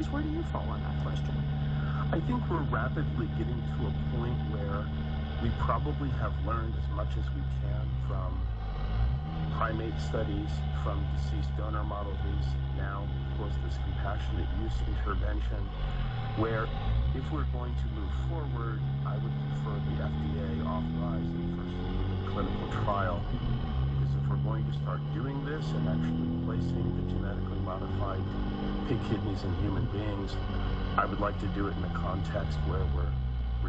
employees? Where do you fall on that question? I think we're rapidly getting to a point where we probably have learned as much as we can from primate studies, from deceased donor model use, now, of course, this compassionate use intervention, where if we're going to move forward, I would prefer the FDA authorizing first-in-human clinical trial. Because if we're going to start doing this and actually placing the genetically modified pig kidneys in human beings, I would like to do it in a context where we're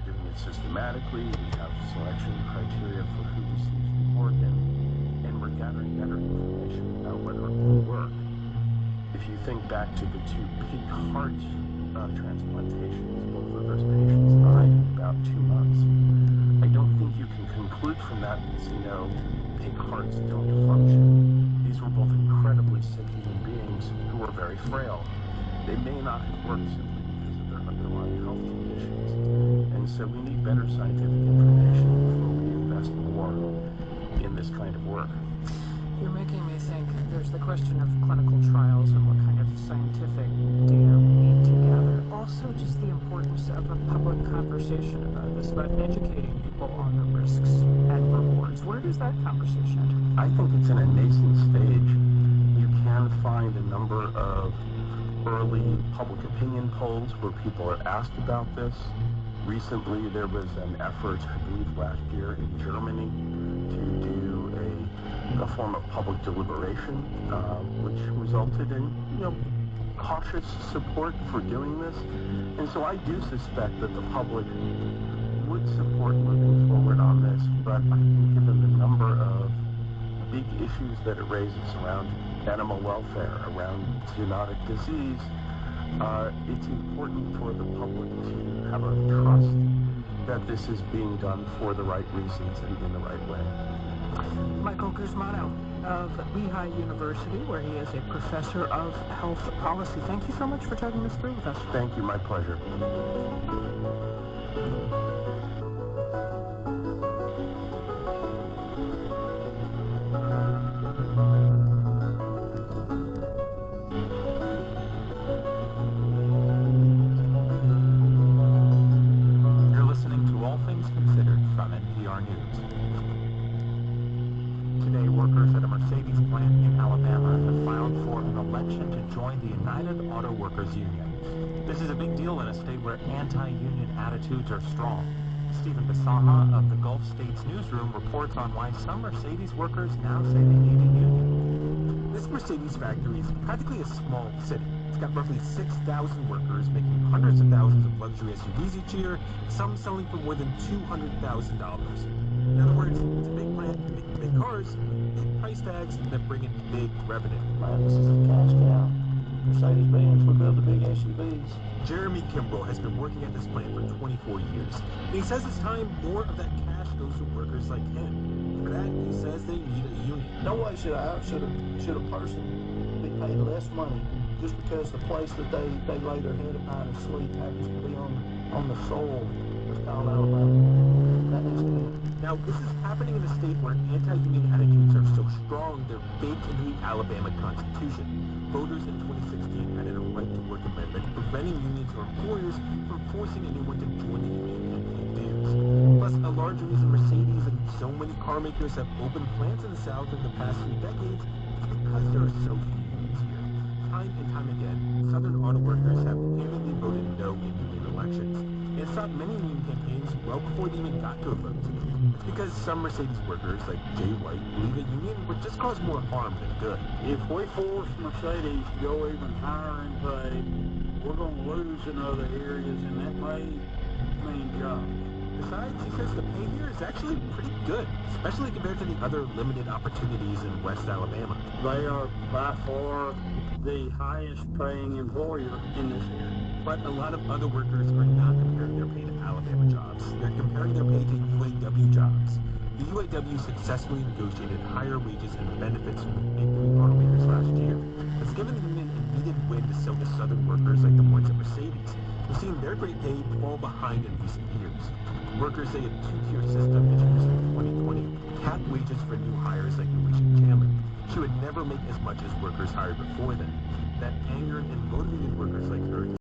doing it systematically. We have selection criteria for who receives the organ, and we're gathering better information about whether it will work. If you think back to the two pig heart transplantations, both of those patients died in about 2 months. I don't think you can conclude from that pig hearts don't function. These were both incredibly sick human beings who were very frail. They may not have worked simply because of their underlying health conditions. And so we need better scientific information before we invest more in this kind of work. You're making me think there's the question of clinical trials and what kind of scientific data we need to gather. Also, just the importance of a public conversation about this, about educating people on the risks and rewards. Where does that conversation enter? I think it's in a nascent stage. You can find a number of early public opinion polls where people are asked about this. Recently, there was an effort, I believe last year in Germany, to do a form of public deliberation, which resulted in, cautious support for doing this. And so I do suspect that the public would support moving forward on this, but I think given the number of big issues that it raises around animal welfare, around zoonotic disease, it's important for the public to have a trust that this is being done for the right reasons and in the right way. Michael Guzmano of Lehigh University, where he is a professor of health policy. Thank you so much for talking this through with us. Thank you, my pleasure. You're listening to All Things Considered from NPR News. Today, workers at a Mercedes plant in Alabama have filed for an election to join the United Auto Workers Union. This is a big deal in a state where anti-union attitudes are strong. Stephen Basaha of the Gulf States Newsroom reports on why some Mercedes workers now say they need a union. This Mercedes factory is practically a small city. It's got roughly 6,000 workers making hundreds of thousands of luxury SUVs each year, some selling for more than $200,000. In other words, it's a big plant making big cars, big price tags that bring in big revenue. Man, this is a cash cow. Mercedes-Benz, we build the big SUVs. Jeremy Kimbrell has been working at this plant for 24 years. And he says it's time more of that cash goes to workers like him. For that, he says they need a union. No way should a person be paid less money just because the place that they lay their head upon and sleep happens to be on the soil that's called Alabama. That needs to end. Now, this is happening in a state where anti-union attitudes are so strong they're baked into the Alabama Constitution. Voters in 2016 added a right-to-work amendment preventing unions or employers from forcing anyone to join the union and pay dues. Plus, a large reason Mercedes and so many car makers have opened plants in the South in the past few decades is because there are so few unions here. Time and time again, Southern auto workers have handedly voted no in union elections. And it's not many union campaigns well before they even got to a vote. It's because some Mercedes workers, like Jay White, believe a union would just cause more harm than good. If we force Mercedes to go even higher in pay, we're going to lose in other areas, and that may mean jobs. Besides, he says the pay here is actually pretty good, especially compared to the other limited opportunities in West Alabama. They are by far the highest paying employer in this area. But a lot of other workers are not comparing their pay to Alabama jobs. They're comparing their pay to UAW jobs. The UAW successfully negotiated higher wages and benefits from the big three automakers last year. It's given the union a needed win to sell to Southern workers like the ones at Mercedes, who've seen their great pay fall behind in recent years. Workers say a two-tier system introduced in 2020 capped wages for new hires like Alicia Chandler. She would never make as much as workers hired before then. That angered and motivated workers like her